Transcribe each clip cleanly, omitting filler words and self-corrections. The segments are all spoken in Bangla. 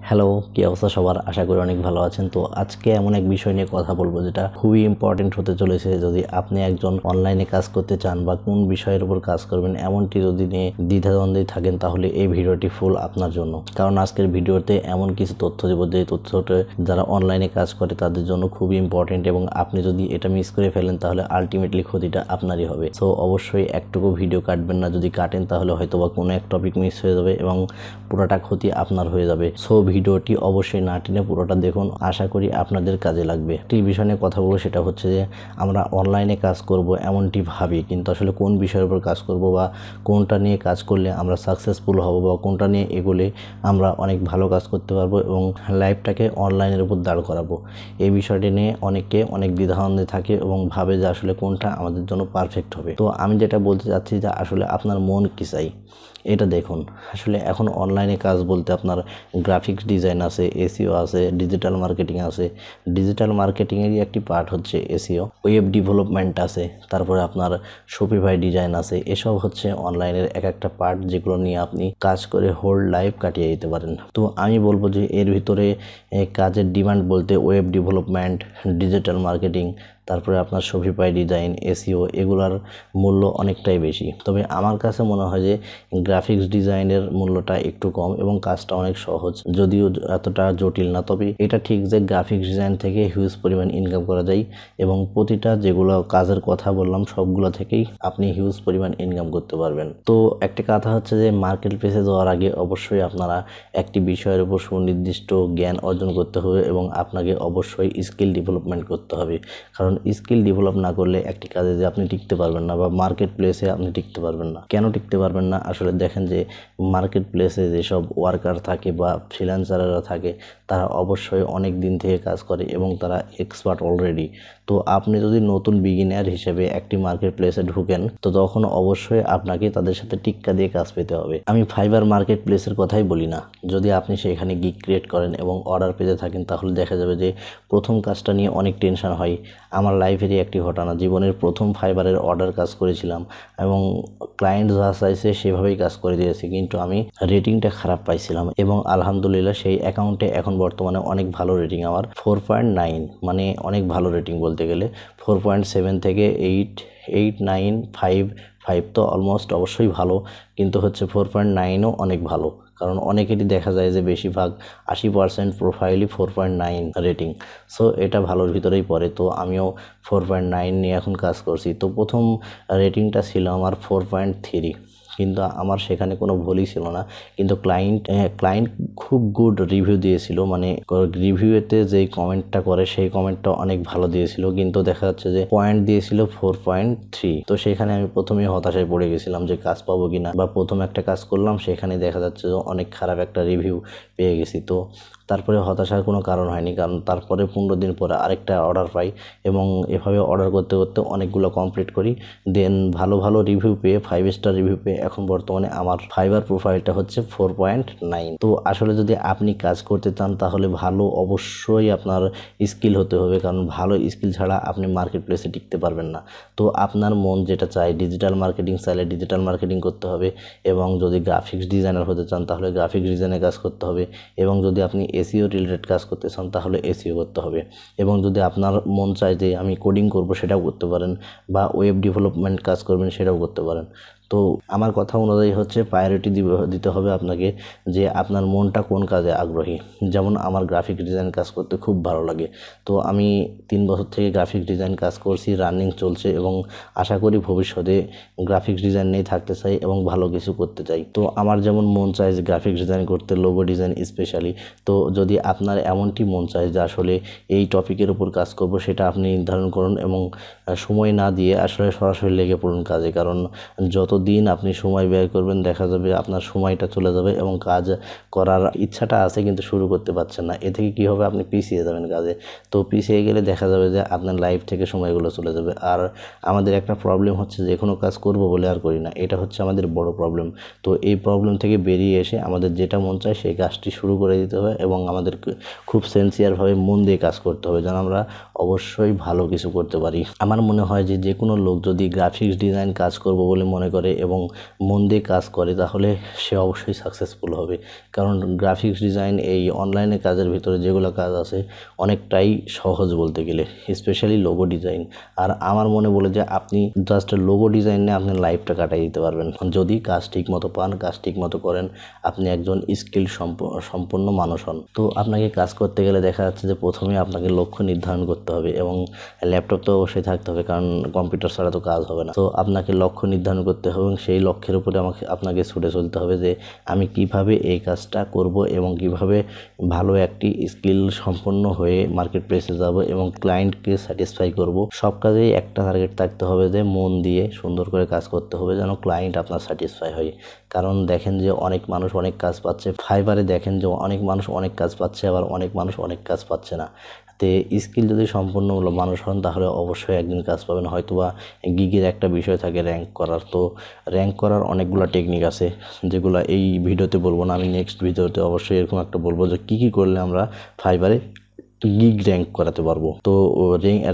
হ্যালো, কি অবস্থা সবার? আশা করি অনেক ভালো আছেন। তো আজকে এমন এক বিষয় নিয়ে কথা বলবো যেটা খুবই ইম্পর্টেন্ট হতে চলেছে। যদি আপনি একজন অনলাইনে কাজ করতে চান বা কোন বিষয়ের উপর কাজ করবেন এমনটি যদি নিয়ে দ্বিধাদ্বন্দ্বে থাকেন, তাহলে এই ভিডিওটি ফুল আপনার জন্য। কারণ আজকের ভিডিওতে এমন কিছু তথ্য দেবো যে তথ্যটা যারা অনলাইনে কাজ করে তাদের জন্য খুবই ইম্পর্টেন্ট, এবং আপনি যদি এটা মিস করে ফেলেন তাহলে আলটিমেটলি ক্ষতিটা আপনারই হবে। সো অবশ্যই একটুকু ভিডিও কাটবেন না। যদি কাটেন তাহলে হয়তো বা কোনো এক টপিক মিস হয়ে যাবে এবং পুরোটা ক্ষতি আপনার হয়ে যাবে। সো ভিডিওটি অবশ্যই না টেনে পুরোটা দেখুন, আশা করি আপনাদের কাজে লাগবে। একটি বিষয় নিয়ে কথা বলবো, সেটা হচ্ছে যে আমরা অনলাইনে কাজ করব এমনটি ভাবি, কিন্তু আসলে কোন বিষয়ের উপর কাজ করব বা কোনটা নিয়ে কাজ করলে আমরা সাকসেসফুল হব বা কোনটা নিয়ে এগোলে আমরা অনেক ভালো কাজ করতে পারবো এবং লাইফটাকে অনলাইনের উপর দাঁড় করাবো, এই বিষয়টি নিয়ে অনেকে অনেক দ্বিধাদ্বন্দ্বে থাকে এবং ভাবে যে আসলে কোনটা আমাদের জন্য পারফেক্ট হবে। তো আমি যেটা বলতে চাচ্ছি যে আসলে আপনার মন কি চাই এটা দেখুন। আসলে এখন অনলাইনে কাজ বলতে আপনার গ্রাফিক্স ডিজাইন আছে, এসইও আছে, ডিজিটাল মার্কেটিং আছে। ডিজিটাল মার্কেটিংয়েরই একটি পার্ট হচ্ছে এসইও, ওয়েব ডেভেলপমেন্ট আছে, তারপরে আপনার শপিফাই ডিজাইন আছে। এসব হচ্ছে অনলাইনের এক একটা পার্ট যেগুলো নিয়ে আপনি কাজ করে হোল লাইফ কাটিয়ে দিতে পারেন। তো আমি বলবো যে এর ভিতরে কাজের ডিমান্ড বলতে ওয়েব ডেভেলপমেন্ট, ডিজিটাল মার্কেটিং, তারপরে আপনার শপিফাই ডিজাইন, এসইও, এগুলার মূল্য অনেকটাই বেশি। তবে আমার কাছে মনে হয় যে গ্রাফিক্স ডিজাইনের মূল্যটা একটু কম এবং কাজটা অনেক সহজ, যদিও এতটা জটিল না। তবে এটা ঠিক যে গ্রাফিক্স ডিজাইন থেকে হিউজ পরিমাণ ইনকাম করা যায় এবং প্রতিটা যেগুলো কাজের কথা বললাম সবগুলো থেকেই আপনি হিউজ পরিমাণ ইনকাম করতে পারবেন। তো একটা কথা হচ্ছে যে মার্কেট প্লেসে যাওয়ার আগে অবশ্যই আপনারা একটি বিষয়ের উপর সুনির্দিষ্ট জ্ঞান অর্জন করতে হবে এবং আপনাকে অবশ্যই স্কিল ডেভেলপমেন্ট করতে হবে। কারণ স্কিল ডেভেলপ না করলে একটি কাজে যে আপনি টিকতে পারবেন না বা মার্কেট প্লেসে আপনি টিকতে পারবেন না। কেন টিকতে পারবেন না? আসলে দেখেন যে মার্কেট প্লেসে যেসব ওয়ার্কার থাকে বা ফ্রিল্যান্সাররা থাকে তারা অবশ্যই অনেক দিন থেকে কাজ করে এবং তারা এক্সপার্ট অলরেডি। তো আপনি যদি নতুন বিগিনার হিসেবে একটি মার্কেট প্লেসে ঢুকেন তো তখন অবশ্যই আপনাকে তাদের সাথে টিক্কা দিয়ে কাজ পেতে হবে। আমি ফাইবার মার্কেট প্লেসের কথাই বলি না। যদি আপনি সেখানে গিগ ক্রিয়েট করেন এবং অর্ডার পেতে থাকেন তাহলে দেখা যাবে যে প্রথম কাজটা নিয়ে অনেক টেনশন হয়। আমার লাইফেরই একটি ঘটনা, জীবনের প্রথম ফাইবারের অর্ডার কাজ করেছিলাম এবং ক্লায়েন্ট যা চাইছে সেভাবেই কাজ করে দিয়েছি, কিন্তু আমি রেটিংটা খারাপ পাইছিলাম এবং আলহামদুলিল্লাহ সেই অ্যাকাউন্টে এখন বর্তমানে অনেক ভালো রেটিং, আমার 4.9, মানে অনেক ভালো রেটিং বলতে গেলে 4.7 থেকে 8, 9, 5 তো অলমোস্ট অবশ্যই ভালো, কিন্তু হচ্ছে 4.9ও অনেক ভালো। কারণ অনেকেরই দেখা যায় যে বেশিরভাগ 80% প্রোফাইলই 4.9 রেটিং। সো এটা ভালোর ভিতরেই পড়ে। তো আমিও 4.9 নিয়ে এখন কাজ করছি। তো প্রথম রেটিংটা ছিল আমার 4.3, কিন্তু আমার সেখানে কোনো ভুলই ছিল না, কিন্তু ক্লায়েন্ট খুব গুড রিভিউ দিয়েছিল, মানে রিভিউতে যেই কমেন্টটা করে সেই কমেন্টটা অনেক ভালো দিয়েছিল, কিন্তু দেখা যাচ্ছে যে পয়েন্ট দিয়েছিল 4.3। তো সেখানে আমি প্রথমেই হতাশায় পড়ে গেছিলাম যে কাজ পাবো কিনা, বা প্রথম একটা কাজ করলাম সেখানে দেখা যাচ্ছে যে অনেক খারাপ একটা রিভিউ পেয়ে গেছি। তো তারপরে হতাশার কোনো কারণ হয়নি, কারণ তারপরে 15 দিন পরে আরেকটা অর্ডার পাই এবং এভাবে অর্ডার করতে করতে অনেকগুলো কমপ্লিট করি। দেন ভালো ভালো রিভিউ পেয়ে 5 স্টার রিভিউ পেয়ে এখন বর্তমানে আমার ফাইবার প্রোফাইলটা হচ্ছে 4.9। তো আসলে যদি আপনি কাজ করতে চান তাহলে ভালো অবশ্যই আপনার স্কিল হতে হবে, কারণ ভালো স্কিল ছাড়া আপনি মার্কেট প্লেসে টিকতে পারবেন না। তো আপনার মন যেটা চায়, ডিজিটাল মার্কেটিং চাইলে ডিজিটাল মার্কেটিং করতে হবে, এবং যদি গ্রাফিক্স ডিজাইনার হতে চান তাহলে গ্রাফিক্স ডিজাইনে কাজ করতে হবে, এবং যদি আপনি এসইও রিলেটেড কাজ করতে চান তাহলে এসইও করতে হবে, এবং যদি আপনার মন চায় যে আমি কোডিং করব সেটাও করতে পারেন, বা ওয়েব ডেভেলপমেন্ট কাজ করবেন সেটাও করতে পারেন। তো আমার কথা অনুযায়ী হচ্ছে প্রায়োরিটি দিতে হবে আপনাকে যে আপনার মনটা কোন কাজে আগ্রহী। যেমন আমার গ্রাফিক ডিজাইন কাজ করতে খুব ভালো লাগে। তো আমি 3 বছর থেকে গ্রাফিক ডিজাইন কাজ করছি, রানিং চলছে, এবং আশা করি ভবিষ্যতে গ্রাফিক্স ডিজাইন নিয়ে থাকতে চাই এবং ভালো কিছু করতে চাই। তো আমার যেমন মন চায় যে গ্রাফিক্স ডিজাইন করতে, লোগো ডিজাইন স্পেশালি। তো যদি আপনার এমনটি মন চায় যে আসলে এই টপিকের উপর কাজ করব, সেটা আপনি নির্ধারণ করুন এবং সময় না দিয়ে আসলে সরাসরি লেগে পড়ুন কাজে। কারণ যতদিন আপনি সময় ব্যয় করবেন দেখা যাবে আপনার সময়টা চলে যাবে এবং কাজ করার ইচ্ছাটা আছে কিন্তু শুরু করতে পারছেন না। এ থেকে কী হবে, আপনি পিছিয়ে যাবেন কাজে। তো পিছিয়ে গেলে দেখা যাবে যে আপনার লাইফ থেকে সময়গুলো চলে যাবে। আর আমাদের একটা প্রবলেম হচ্ছে যে কোনো কাজ করব বলে আর করি না, এটা হচ্ছে আমাদের বড় প্রবলেম। তো এই প্রবলেম থেকে বেরিয়ে এসে আমাদের যেটা মন চায় সেই কাজটি শুরু করে দিতে হবে এবং আমাদের খুব সিনসিয়ারভাবে মন দিয়ে কাজ করতে হবে যেন আমরা অবশ্যই ভালো কিছু করতে পারি। আমার মনে হয় যে যে কোনো লোক যদি গ্রাফিক্স ডিজাইন কাজ করব বলে মনে করে করে এবং মন দিয়ে কাজ করে তাহলে সে অবশ্যই সাকসেসফুল হবে। কারণ গ্রাফিক্স ডিজাইন এই অনলাইনে কাজের ভিতরে যেগুলো কাজ আছে অনেকটাই সহজ বলতে গেলে, স্পেশালি লোগো ডিজাইন। আর আমার মনে বলে যে আপনি জাস্ট লোগো ডিজাইন নিয়ে আপনার লাইফটা কাটাই দিতে পারবেন যদি কাজ ঠিক মতো পান, কাজ ঠিক মতো করেন, আপনি একজন স্কিল সম্পন্ন মানুষ হন। তো আপনাকে কাজ করতে গেলে দেখা যাচ্ছে যে প্রথমে আপনাকে লক্ষ্য নির্ধারণ করতে হবে এবং ল্যাপটপ তো অবশ্যই থাকতে হবে, কারণ কম্পিউটার ছাড়া তো কাজ হবে না। তো আপনাকে লক্ষ্য নির্ধারণ করতে হবে এবং সেই লক্ষ্যের উপরে আপনাকে ছুটে চলতে হবে যে আমি কিভাবে এই কাজটা করব এবং কিভাবে ভালো একটি স্কিল সম্পন্ন হয়ে মার্কেট প্লেসে যাব এবং ক্লায়েন্টকে স্যাটিসফাই করব। সব কাজেই একটা টার্গেট থাকতে হবে যে মন দিয়ে সুন্দর করে কাজ করতে হবে যেন ক্লায়েন্ট আপনার স্যাটিসফাই হয়। কারণ দেখেন যে অনেক মানুষ অনেক কাজ পাচ্ছে, ফাইবারে দেখেন যে অনেক মানুষ অনেক কাজ পাচ্ছে, আবার অনেক মানুষ অনেক কাজ পাচ্ছে না। তে স্কিল যদি সম্পূর্ণ মানুষ হন তাহলে অবশ্যই একদিন কাজ পাবেন। হয়তোবা গিগের একটা বিষয় থাকে র্যাঙ্ক করার, তো র্যাঙ্ক করার অনেকগুলো টেকনিক আছে যেগুলো এই ভিডিওতে বলবো না, আমি নেক্সট ভিডিওতে অবশ্যই এরকম একটা বলবো যে কী করলে আমরা ফাইবারে গিগ র্যাঙ্ক করাতে পারবো। তো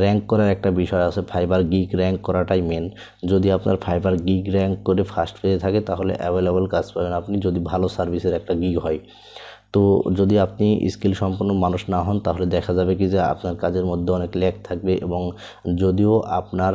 র্যাঙ্ক করার একটা বিষয় আছে, ফাইবার গিগ র্যাঙ্ক করাটাই মেন। যদি আপনার ফাইবার গিগ র্যাঙ্ক করে ফার্স্ট পেজে থাকে তাহলে অ্যাভেলেবল কাজ পাবেন আপনি, যদি ভালো সার্ভিসের একটা গিগ হয়। তো যদি আপনি স্কিল সম্পন্ন মানুষ না হন তাহলে দেখা যাবে কি যে আপনার কাজের মধ্যে অনেক ল্যাগ থাকবে এবং যদিও আপনার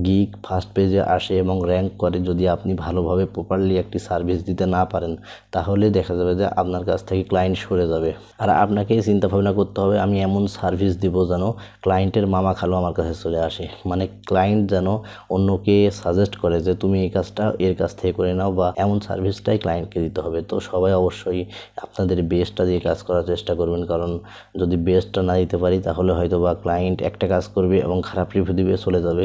গিগ ফার্স্ট পেজে আসে এবং র্যাঙ্ক করে, যদি আপনি ভালোভাবে প্রপারলি একটি সার্ভিস দিতে না পারেন তাহলে দেখা যাবে যে আপনার কাছ থেকে ক্লায়েন্ট সরে যাবে। আর আপনাকে চিন্তা ভাবনা করতে হবে আমি এমন সার্ভিস দিব যেন ক্লায়েন্টের মামা খালো আমার কাছে চলে আসে, মানে ক্লায়েন্ট যেন অন্যকে সাজেস্ট করে যে তুমি এই কাজটা এর কাছ থেকে করে নাও, বা এমন সার্ভিসটাই ক্লায়েন্টকে দিতে হবে। তো সবাই অবশ্যই আপনাদের বেস্টটা দিয়ে কাজ করার চেষ্টা করবেন, কারণ যদি বেস্টটা না দিতে পারি তাহলে হয়তো বা ক্লায়েন্ট একটা কাজ করবে এবং খারাপ রিভিউ দিবে চলে যাবে।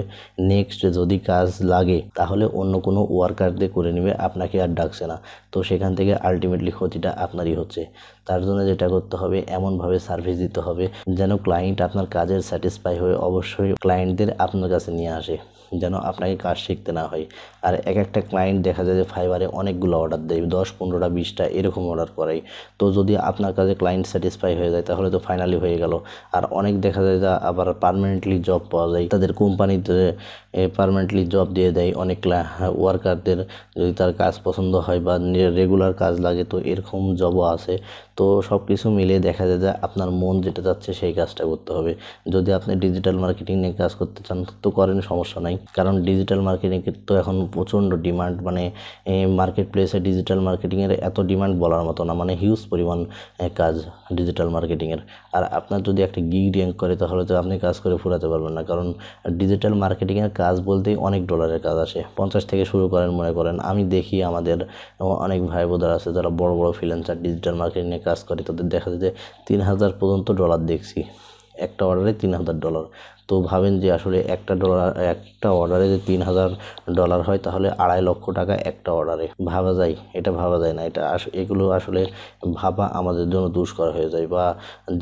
নেক্সট যদি কাজ লাগে তাহলে অন্য কোনো ওয়ার্কার দিয়ে করে নেবে, আপনাকে আর ডাকছে না। তো সেখান থেকে আলটিমেটলি ক্ষতিটা আপনারই হচ্ছে। তার জন্য যেটা করতে হবে এমনভাবে সার্ভিস দিতে হবে যেন ক্লায়েন্ট আপনার কাজের স্যাটিসফাই হয়ে অবশ্যই ক্লায়েন্টদের আপনার কাছে নিয়ে আসে, যেন আপনাকে কাজ শিখতে না হয়। আর একটা ক্লায়েন্ট দেখা যায় যে ফাইবারে অনেকগুলো অর্ডার দেয়, 10, 15টা 20টা এরকম অর্ডার করাই। তো যদি আপনার কাছে ক্লায়েন্ট স্যাটিসফাই হয়ে যায় তাহলে তো ফাইনালি হয়ে গেল। আর অনেক দেখা যায় যে আবার পার্মানেন্টলি জব পাওয়া যায়, তাদের কোম্পানিতে পার্মানেন্টলি জব দিয়ে দেয় অনেক ওয়ার্কারদের, যদি তার কাজ পছন্দ হয় বা রেগুলার কাজ লাগে, তো এরকম জবও আছে। তো সব কিছু মিলিয়ে দেখা যায় যে আপনার মন যেটা চাচ্ছে সেই কাজটা করতে হবে। যদি আপনি ডিজিটাল মার্কেটিং নিয়ে কাজ করতে চান তো করেন, সমস্যা নাই, কারণ ডিজিটাল মার্কেটিংয়ের তো এখন প্রচণ্ড ডিমান্ড, মানে মার্কেট প্লেসে ডিজিটাল মার্কেটিংয়ের এত ডিমান্ড বলার মতো না, মানে হিউজ পরিমাণ কাজ ডিজিটাল মার্কেটিংয়ের। আর আপনার যদি একটা গিগ র্যাঙ্ক করে তাহলে তো আপনি কাজ করে ফুরাতে পারবেন না, কারণ ডিজিটাল মার্কেটিংয়ের কাজ বলতেই অনেক ডলারের কাজ আসে। 50 থেকে শুরু করেন, মনে করেন আমি দেখি আমাদের অনেক ভাই বোধার আছে যারা বড় বড় ফ্রিল্যান্সার ডিজিটাল মার্কেটিংয়ে কাজ করে, তাদের দেখা যায় যে 3000 পর্যন্ত ডলার দেখছি, একটা অর্ডারে $3000। তো ভাবেন যে আসলে একটা অর্ডারে যে $3000 হয় তাহলে 2.5 লক্ষ টাকা একটা অর্ডারে। ভাবা যায়? এটা ভাবা যায় না। এগুলো আসলে ভাবা আমাদের জন্য দুষ্কর হয়ে যায়, বা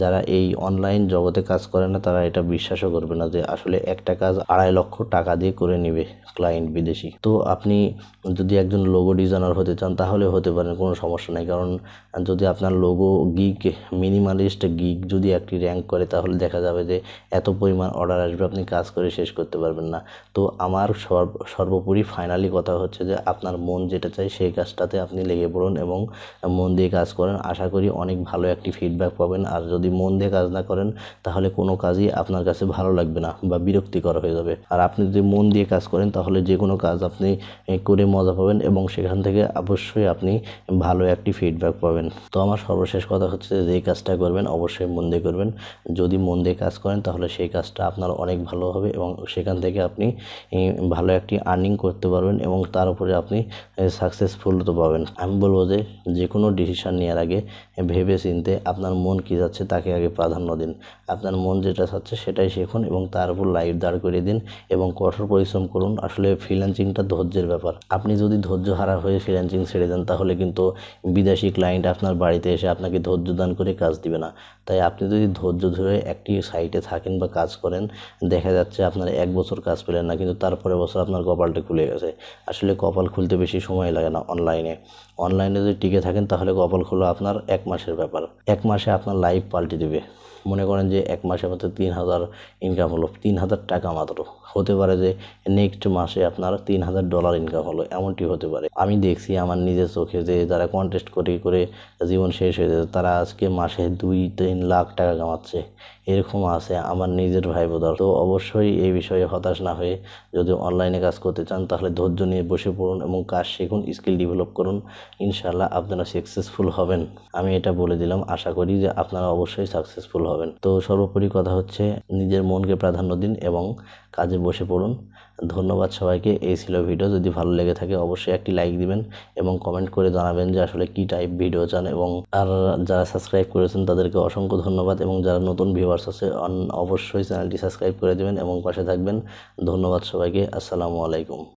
যারা এই অনলাইন জগতে কাজ করে না তারা এটা বিশ্বাসও করবে না যে আসলে একটা কাজ 2.5 লক্ষ টাকা দিয়ে করে নেবে ক্লায়েন্ট বিদেশি। তো আপনি যদি একজন লোগো ডিজাইনার হতে চান তাহলে হতে পারেন, কোনো সমস্যা নেই। কারণ যদি আপনার লোগো গিগ, মিনিমালিস্ট গিগ যদি একটি র্যাঙ্ক করে তাহলে দেখা যাবে যে এত পরিমাণ অর্ডার আসবে, আপনি কাজ করে শেষ করতে পারবেন না। তো আমার সর্বোপরি ফাইনালি কথা হচ্ছে যে আপনার মন যেটা চাই সেই কাজটাতে আপনি লেগে পড়ুন এবং মন দিয়ে কাজ করেন। আশা করি অনেক ভালো একটি ফিডব্যাক পাবেন। আর যদি মন দিয়ে কাজ না করেন তাহলে কোনো কাজই আপনার কাছে ভালো লাগবে না বা বিরক্তিকর হয়ে যাবে। আর আপনি যদি মন দিয়ে কাজ করেন তাহলে যে কোনো কাজ আপনি করে মজা পাবেন এবং সেখান থেকে অবশ্যই আপনি ভালো একটি ফিডব্যাক পাবেন। তো আমার সর্বশেষ কথা হচ্ছে যে এই কাজটা করবেন অবশ্যই মন দিয়ে করবেন। যদি মন দিয়ে কাজ করেন তাহলে সেই কাজটা আপনার অনেক ভালো হবে এবং সেখান থেকে আপনি ভালো একটি আর্নিং করতে পারবেন এবং তার উপরে আপনি সাকসেসফুল তো পাবেন। আমি বলবো যে কোনো ডিসিশন নেওয়ার আগে ভেবে চিনতে আপনার মন কী যাচ্ছে তাকে আগে প্রাধান্য দিন। আপনার মন যেটা চাচ্ছে সেটাই শিখুন এবং তার উপর লাইফ দাঁড় করিয়ে দিন এবং কঠোর পরিশ্রম করুন। আসলে ফ্রিল্যান্সিংটা ধৈর্যের ব্যাপার। আপনি যদি ধৈর্য হারা হয়ে ফ্রিল্যান্সিং ছেড়ে দেন তাহলে কিন্তু বিদেশি ক্লায়েন্ট আপনার বাড়িতে এসে আপনাকে ধৈর্য দান করে কাজ দিবে না। তাই আপনি যদি ধৈর্য ধরে একটি সাইটে থাকেন বা কাজ করেন, দেখা যাচ্ছে আপনার 1 বছর কাজ পেলেন না কিন্তু তারপরে বছর আপনার কপালটা খুলে গেছে। আসলে কপাল খুলতে বেশি সময় লাগে না। অনলাইনে যদি টিকে থাকেন তাহলে কপাল খোলা আপনার 1 মাসের ব্যাপার। 1 মাসে আপনার লাইফ পাল্টে দেবে। মনে করেন যে এক মাসে মাত্র 3,000 ইনকাম হলো, 3,000 টাকা মাত্র, হতে পারে যে নেক্সট মাসে আপনার $3,000 ইনকাম হলো, এমনটি হতে পারে। আমি দেখছি আমার নিজের চোখে যে যারা কন্টেস্ট করে করে জীবন শেষ হয়ে যায়, তারা আজকে মাসে 2-3 লাখ টাকা কামাচ্ছে, এরকম আছে আমার নিজের ভাই বোধ। তো অবশ্যই এই বিষয়ে হতাশ না হয়ে যদি অনলাইনে কাজ করতে চান তাহলে ধৈর্য নিয়ে বসে পড়ুন এবং কাজ শিখুন, স্কিল ডেভেলপ করুন, ইনশাল্লাহ আপনারা সাকসেসফুল হবেন। আমি এটা বলে দিলাম, আশা করি যে আপনারা অবশ্যই সাকসেসফুল হবেন। তো সর্বোপরি কথা হচ্ছে নিজের মনকে প্রাধান্য দিন এবং কাজে বসে পড়ুন। ধন্যবাদ সবাইকে। এই ছিল ভিডিও। যদি ভালো লেগে থাকে অবশ্যই একটি লাইক দিবেন এবং কমেন্ট করে জানাবেন যে আসলে কি টাইপ ভিডিও চান। এবং আর যারা সাবস্ক্রাইব করেছেন তাদেরকে অসংখ্য ধন্যবাদ এবং যারা নতুন ভিউয়ার্স আছে অবশ্যই চ্যানেলটি সাবস্ক্রাইব করে দেবেন এবং পাশে থাকবেন। ধন্যবাদ সবাইকে। আসসালামু আলাইকুম।